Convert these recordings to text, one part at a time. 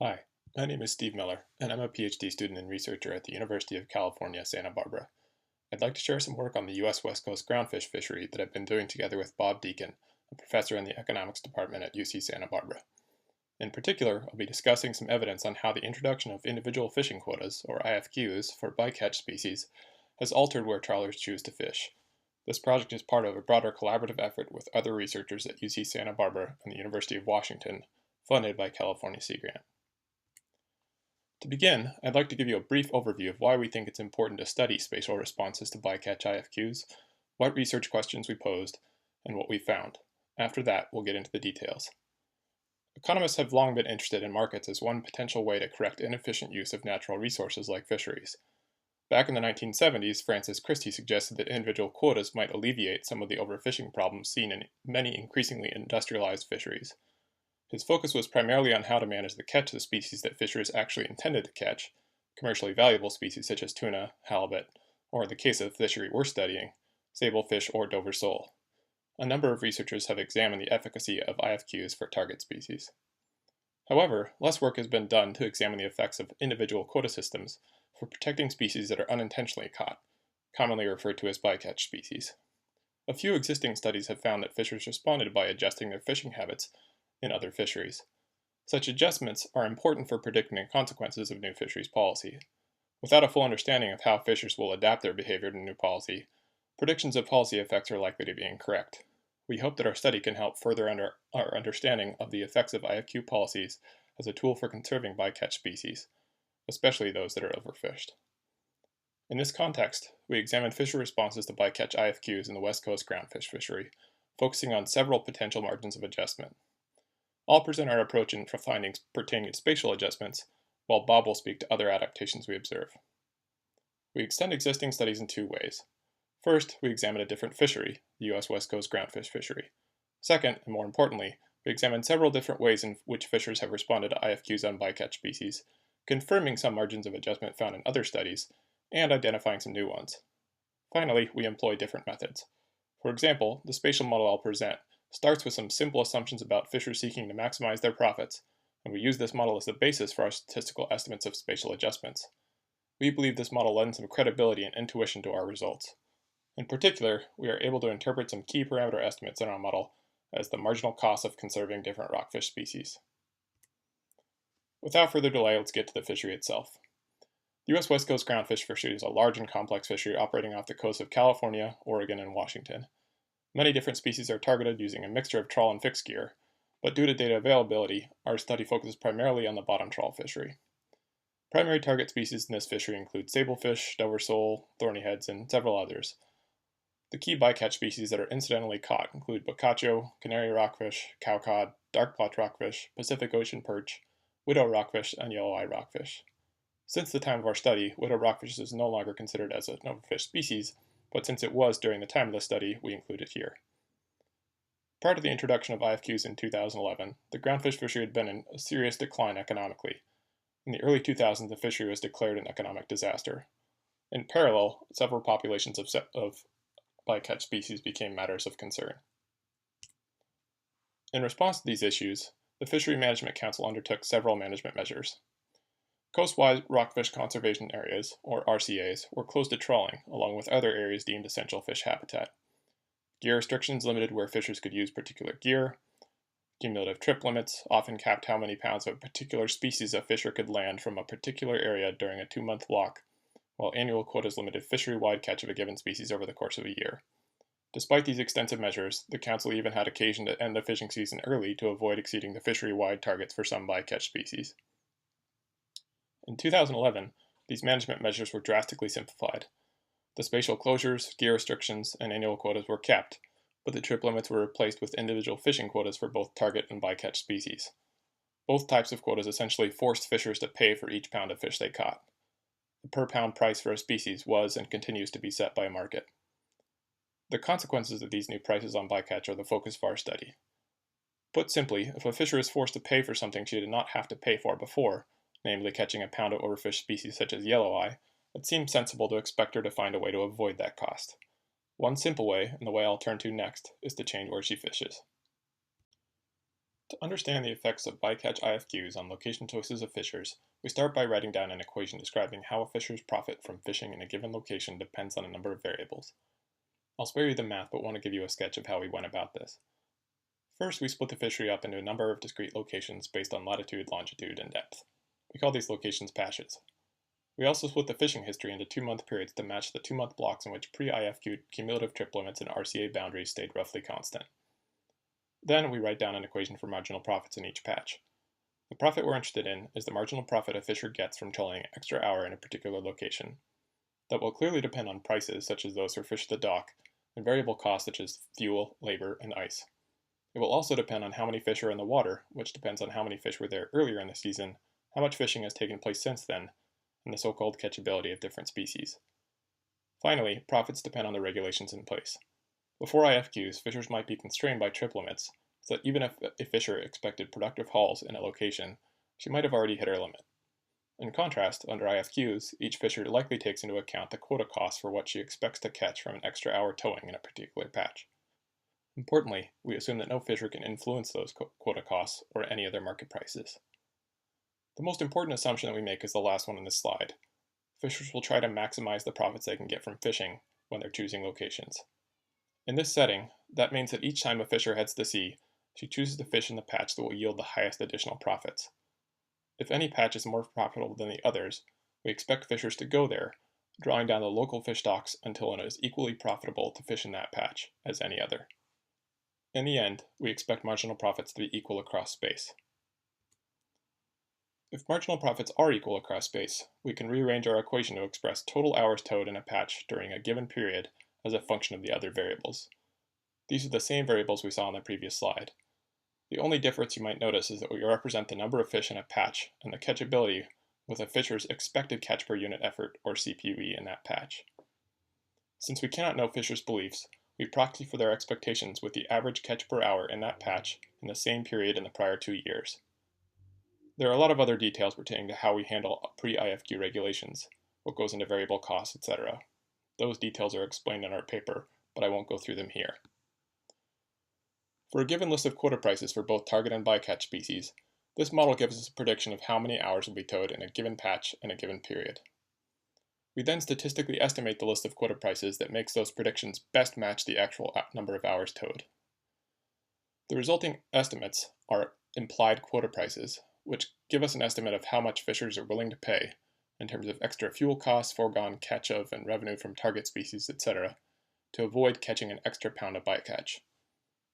Hi, my name is Steve Miller, and I'm a PhD student and researcher at the University of California, Santa Barbara. I'd like to share some work on the U.S. West Coast Groundfish Fishery that I've been doing together with Bob Deacon, a professor in the economics department at UC Santa Barbara. In particular, I'll be discussing some evidence on how the introduction of individual fishing quotas, or IFQs, for bycatch species has altered where trawlers choose to fish. This project is part of a broader collaborative effort with other researchers at UC Santa Barbara and the University of Washington, funded by California Sea Grant. To begin, I'd like to give you a brief overview of why we think it's important to study spatial responses to bycatch IFQs, what research questions we posed, and what we found. After that, we'll get into the details. Economists have long been interested in markets as one potential way to correct inefficient use of natural resources like fisheries. Back in the 1970s, Francis Christie suggested that individual quotas might alleviate some of the overfishing problems seen in many increasingly industrialized fisheries. His focus was primarily on how to manage the catch of species that fishers actually intended to catch, commercially valuable species such as tuna, halibut, or in the case of the fishery we're studying, sablefish or Dover sole. A number of researchers have examined the efficacy of IFQs for target species. However, less work has been done to examine the effects of individual quota systems for protecting species that are unintentionally caught, commonly referred to as bycatch species. A few existing studies have found that fishers responded by adjusting their fishing habits in other fisheries. Such adjustments are important for predicting the consequences of new fisheries policy. Without a full understanding of how fishers will adapt their behavior to new policy, predictions of policy effects are likely to be incorrect. We hope that our study can help further our understanding of the effects of IFQ policies as a tool for conserving bycatch species, especially those that are overfished. In this context, we examined fisher responses to bycatch IFQs in the West Coast Groundfish Fishery, focusing on several potential margins of adjustment. I'll present our approach and findings pertaining to spatial adjustments, while Bob will speak to other adaptations we observe. We extend existing studies in two ways. First, we examine a different fishery, the U.S. West Coast Groundfish Fishery. Second, and more importantly, we examine several different ways in which fishers have responded to IFQs on bycatch species, confirming some margins of adjustment found in other studies, and identifying some new ones. Finally, we employ different methods. For example, the spatial model I'll present starts with some simple assumptions about fishers seeking to maximize their profits, and we use this model as the basis for our statistical estimates of spatial adjustments. We believe this model lends some credibility and intuition to our results. In particular, we are able to interpret some key parameter estimates in our model as the marginal cost of conserving different rockfish species. Without further delay, let's get to the fishery itself. The U.S. West Coast Groundfish Fishery is a large and complex fishery operating off the coasts of California, Oregon, and Washington. Many different species are targeted using a mixture of trawl and fixed gear, but due to data availability, our study focuses primarily on the bottom trawl fishery. Primary target species in this fishery include sablefish, Dover sole, thorny heads, and several others. The key bycatch species that are incidentally caught include bocacho, canary rockfish, cowcod, dark blotch rockfish, Pacific Ocean perch, widow rockfish, and yellow eye rockfish. Since the time of our study, widow rockfish is no longer considered as an overfished species, but since it was during the time of the study, we include it here. Prior to the introduction of IFQs in 2011, the groundfish fishery had been in a serious decline economically. In the early 2000s, the fishery was declared an economic disaster. In parallel, several populations of bycatch species became matters of concern. In response to these issues, the Fishery Management Council undertook several management measures. Coastwide Rockfish Conservation Areas, or RCAs, were closed to trawling, along with other areas deemed essential fish habitat. Gear restrictions limited where fishers could use particular gear. Cumulative trip limits often capped how many pounds of a particular species a fisher could land from a particular area during a 2-month lock, while annual quotas limited fishery-wide catch of a given species over the course of a year. Despite these extensive measures, the Council even had occasion to end the fishing season early to avoid exceeding the fishery-wide targets for some bycatch species. In 2011, these management measures were drastically simplified. The spatial closures, gear restrictions, and annual quotas were kept, but the trip limits were replaced with individual fishing quotas for both target and bycatch species. Both types of quotas essentially forced fishers to pay for each pound of fish they caught. The per-pound price for a species was and continues to be set by a market. The consequences of these new prices on bycatch are the focus of our study. Put simply, if a fisher is forced to pay for something she did not have to pay for before, namely catching a pound of overfished species such as yellow eye, it seems sensible to expect her to find a way to avoid that cost. One simple way, and the way I'll turn to next, is to change where she fishes. To understand the effects of bycatch IFQs on location choices of fishers, we start by writing down an equation describing how a fisher's profit from fishing in a given location depends on a number of variables. I'll spare you the math, but want to give you a sketch of how we went about this. First, we split the fishery up into a number of discrete locations based on latitude, longitude, and depth. We call these locations patches. We also split the fishing history into 2-month periods to match the 2-month blocks in which pre-IFQ cumulative trip limits and RCA boundaries stayed roughly constant. Then we write down an equation for marginal profits in each patch. The profit we're interested in is the marginal profit a fisher gets from trolling an extra hour in a particular location. That will clearly depend on prices, such as those for fish at the dock, and variable costs such as fuel, labor, and ice. It will also depend on how many fish are in the water, which depends on how many fish were there earlier in the season, how much fishing has taken place since then, and the so-called catchability of different species. Finally, profits depend on the regulations in place. Before IFQs, fishers might be constrained by trip limits, so that even if a fisher expected productive hauls in a location, she might have already hit her limit. In contrast, under IFQs, each fisher likely takes into account the quota costs for what she expects to catch from an extra hour towing in a particular patch. Importantly, we assume that no fisher can influence those quota costs or any other market prices. The most important assumption that we make is the last one in this slide. Fishers will try to maximize the profits they can get from fishing when they're choosing locations. In this setting, that means that each time a fisher heads to sea, she chooses to fish in the patch that will yield the highest additional profits. If any patch is more profitable than the others, we expect fishers to go there, drawing down the local fish stocks until it is equally profitable to fish in that patch as any other. In the end, we expect marginal profits to be equal across space. If marginal profits are equal across space, we can rearrange our equation to express total hours towed in a patch during a given period as a function of the other variables. These are the same variables we saw on the previous slide. The only difference you might notice is that we represent the number of fish in a patch and the catchability with a fisher's expected catch per unit effort, or CPE, in that patch. Since we cannot know fishers' beliefs, we proxy for their expectations with the average catch per hour in that patch in the same period in the prior 2 years. There are a lot of other details pertaining to how we handle pre-IFQ regulations, what goes into variable costs, etc. Those details are explained in our paper, but I won't go through them here. For a given list of quota prices for both target and bycatch species, this model gives us a prediction of how many hours will be towed in a given patch in a given period. We then statistically estimate the list of quota prices that makes those predictions best match the actual number of hours towed. The resulting estimates are implied quota prices, which give us an estimate of how much fishers are willing to pay in terms of extra fuel costs, foregone catch of and revenue from target species, etc., to avoid catching an extra pound of bycatch.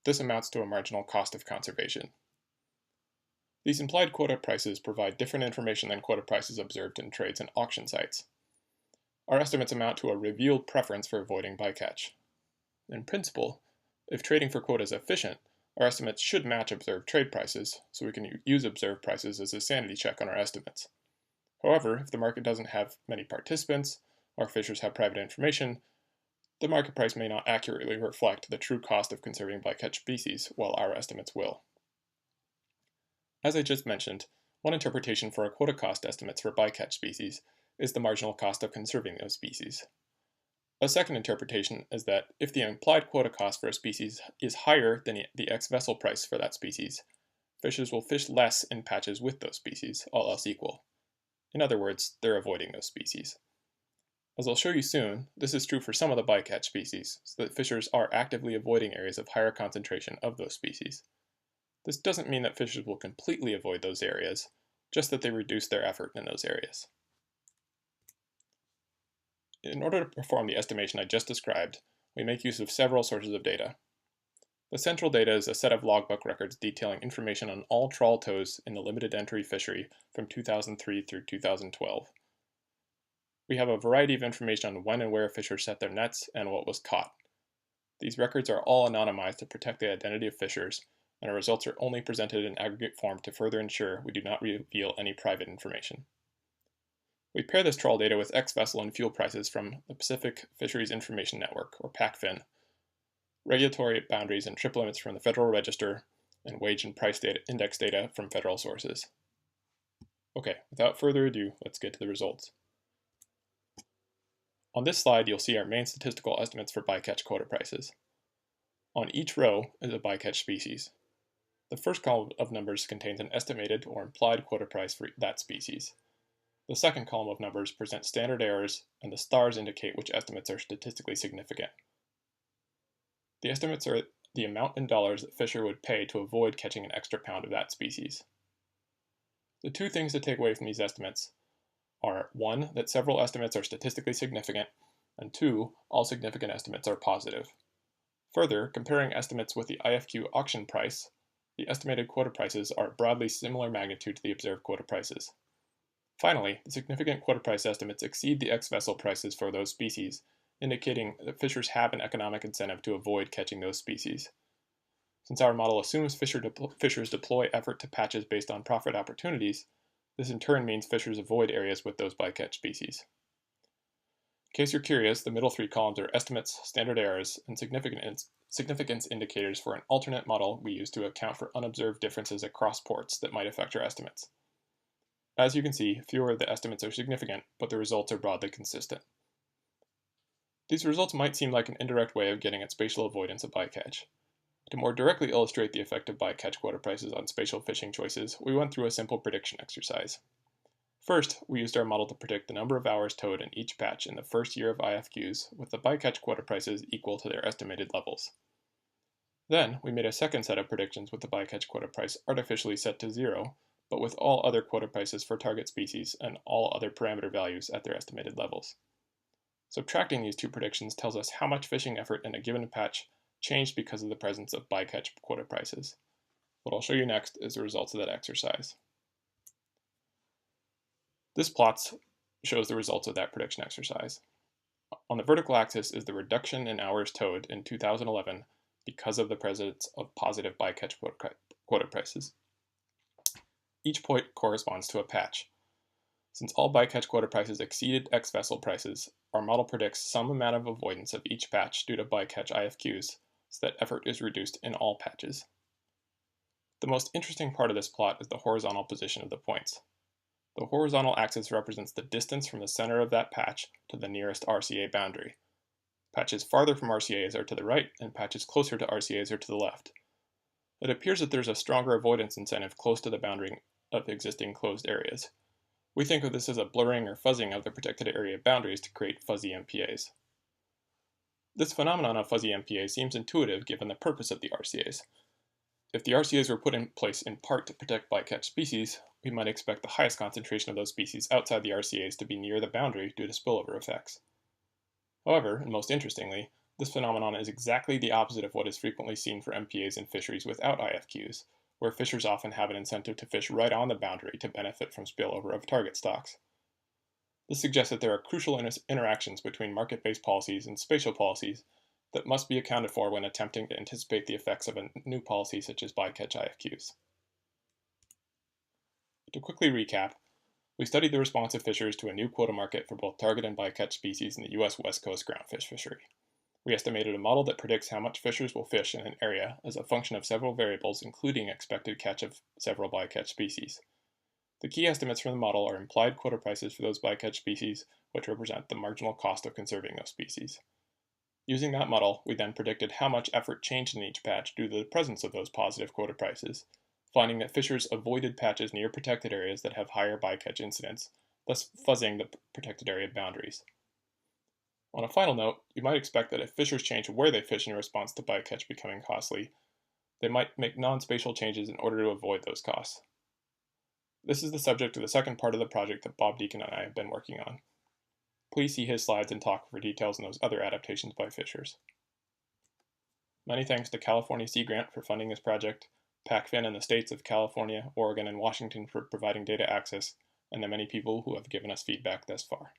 This amounts to a marginal cost of conservation. These implied quota prices provide different information than quota prices observed in trades and auction sites. Our estimates amount to a revealed preference for avoiding bycatch. In principle, if trading for quota is efficient, our estimates should match observed trade prices, so we can use observed prices as a sanity check on our estimates. However, if the market doesn't have many participants, or fishers have private information, the market price may not accurately reflect the true cost of conserving bycatch species, while our estimates will. As I just mentioned, one interpretation for our quota cost estimates for bycatch species is the marginal cost of conserving those species. A second interpretation is that if the implied quota cost for a species is higher than the ex-vessel price for that species, fishers will fish less in patches with those species, all else equal. In other words, they're avoiding those species. As I'll show you soon, this is true for some of the bycatch species, so that fishers are actively avoiding areas of higher concentration of those species. This doesn't mean that fishers will completely avoid those areas, just that they reduce their effort in those areas. In order to perform the estimation I just described, we make use of several sources of data. The central data is a set of logbook records detailing information on all trawl tows in the limited entry fishery from 2003 through 2012. We have a variety of information on when and where fishers set their nets and what was caught. These records are all anonymized to protect the identity of fishers, and our results are only presented in aggregate form to further ensure we do not reveal any private information. We pair this trawl data with ex-vessel and fuel prices from the Pacific Fisheries Information Network, or PACFIN, regulatory boundaries and trip limits from the Federal Register, and wage and price data, index data from federal sources. Okay, without further ado, let's get to the results. On this slide, you'll see our main statistical estimates for bycatch quota prices. On each row is a bycatch species. The first column of numbers contains an estimated or implied quota price for that species. The second column of numbers presents standard errors, and the stars indicate which estimates are statistically significant. The estimates are the amount in dollars that fisher would pay to avoid catching an extra pound of that species. The two things to take away from these estimates are 1. That several estimates are statistically significant, and 2. All significant estimates are positive. Further, comparing estimates with the IFQ auction price, the estimated quota prices are broadly similar magnitude to the observed quota prices. Finally, the significant quota price estimates exceed the ex-vessel prices for those species, indicating that fishers have an economic incentive to avoid catching those species. Since our model assumes fishers deploy effort to patches based on profit opportunities, this in turn means fishers avoid areas with those bycatch species. In case you're curious, the middle three columns are estimates, standard errors, and significance indicators for an alternate model we use to account for unobserved differences across ports that might affect our estimates. As you can see, fewer of the estimates are significant, but the results are broadly consistent. These results might seem like an indirect way of getting at spatial avoidance of bycatch. To more directly illustrate the effect of bycatch quota prices on spatial fishing choices, we went through a simple prediction exercise. First, we used our model to predict the number of hours towed in each patch in the first year of IFQs, with the bycatch quota prices equal to their estimated levels. Then, we made a second set of predictions with the bycatch quota price artificially set to 0, but with all other quota prices for target species and all other parameter values at their estimated levels. Subtracting these two predictions tells us how much fishing effort in a given patch changed because of the presence of bycatch quota prices. What I'll show you next is the results of that exercise. This plot shows the results of that prediction exercise. On the vertical axis is the reduction in hours towed in 2011 because of the presence of positive bycatch quota prices. Each point corresponds to a patch. Since all bycatch quota prices exceeded ex-vessel prices, our model predicts some amount of avoidance of each patch due to bycatch IFQs, so that effort is reduced in all patches. The most interesting part of this plot is the horizontal position of the points. The horizontal axis represents the distance from the center of that patch to the nearest RCA boundary. Patches farther from RCAs are to the right, and patches closer to RCAs are to the left. It appears that there's a stronger avoidance incentive close to the boundary of existing closed areas. We think of this as a blurring or fuzzing of the protected area boundaries to create fuzzy MPAs. This phenomenon of fuzzy MPAs seems intuitive given the purpose of the RCAs. If the RCAs were put in place in part to protect bycatch species, we might expect the highest concentration of those species outside the RCAs to be near the boundary due to spillover effects. However, and most interestingly, this phenomenon is exactly the opposite of what is frequently seen for MPAs in fisheries without IFQs, where fishers often have an incentive to fish right on the boundary to benefit from spillover of target stocks. This suggests that there are crucial interactions between market-based policies and spatial policies that must be accounted for when attempting to anticipate the effects of a new policy such as bycatch IFQs. To quickly recap, we studied the response of fishers to a new quota market for both target and bycatch species in the U.S. West Coast Groundfish Fishery. We estimated a model that predicts how much fishers will fish in an area as a function of several variables, including expected catch of several bycatch species. The key estimates from the model are implied quota prices for those bycatch species, which represent the marginal cost of conserving those species. Using that model, we then predicted how much effort changed in each patch due to the presence of those positive quota prices, finding that fishers avoided patches near protected areas that have higher bycatch incidence, thus fuzzing the protected area boundaries. On a final note, you might expect that if fishers change where they fish in response to bycatch becoming costly, they might make non-spatial changes in order to avoid those costs. This is the subject of the second part of the project that Bob Deacon and I have been working on. Please see his slides and talk for details on those other adaptations by fishers. Many thanks to California Sea Grant for funding this project, PACFIN and the states of California, Oregon, and Washington for providing data access, and the many people who have given us feedback thus far.